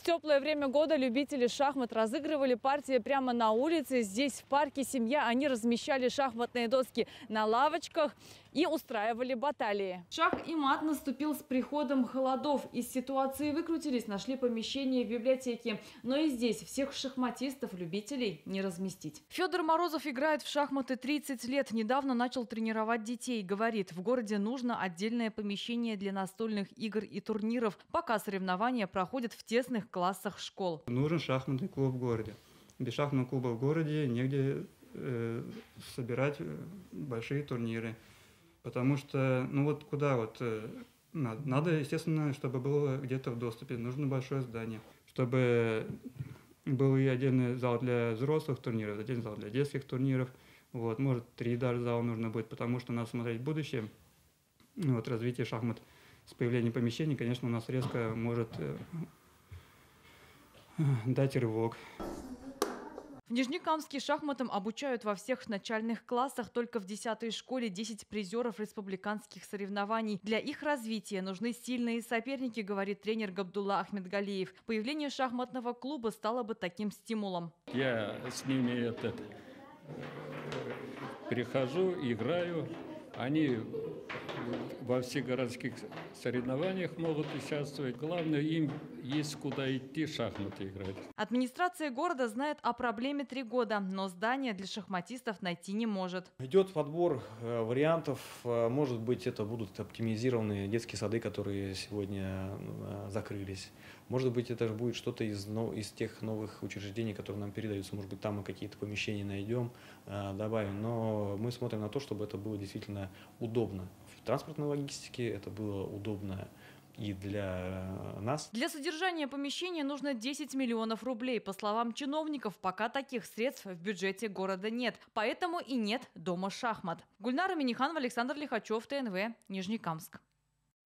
теплое время года любители шахмат разыгрывали партии прямо на улице. Здесь, в парке «Семья», они размещали шахматные доски на лавочках и устраивали баталии. Шах и мат наступил с приходом холодов. Из ситуации выкрутились, нашли помещение в библиотеке. Но и здесь всех шахматистов-любителей не разместить. Федор Морозов играет в шахматы 30 лет. Недавно начал тренировать детей. Говорит, в городе нужно отдельное помещение для настольных игр и турниров, пока соревнования проходят в тесных классах школ. Нужен шахматный клуб в городе. Без шахматного клуба в городе негде собирать большие турниры. Потому что, надо, естественно, чтобы было где-то в доступе. Нужно большое здание. Чтобы был и отдельный зал для взрослых турниров, отдельный зал для детских турниров. Может, 3 даже зала нужно будет, потому что надо смотреть будущее. Развитие шахмат с появлением помещений, конечно, у нас резко может дать рывок. В Нижнекамске шахматам обучают во всех начальных классах. Только в 10-й школе 10 призеров республиканских соревнований. Для их развития нужны сильные соперники, говорит тренер Габдулла Ахмедгалиев. Появление шахматного клуба стало бы таким стимулом. Я с ними прихожу, играю. Они во всех городских соревнованиях могут участвовать. Главное, им есть куда идти шахматы играть. Администрация города знает о проблеме 3 года, но здания для шахматистов найти не может. Идет подбор вариантов. Может быть, это будут оптимизированные детские сады, которые сегодня закрылись. Может быть, это будет что-то из тех новых учреждений, которые нам передаются. Может быть, там мы какие-то помещения найдем, добавим. Но мы смотрим на то, чтобы это было действительно удобно. В транспортной логистике это было удобно и для нас. Для содержания помещения нужно 10 миллионов рублей. По словам чиновников, пока таких средств в бюджете города нет. Поэтому и нет дома шахмат. Гульнара Миниханова, Александр Лихачев, ТНВ, Нижнекамск.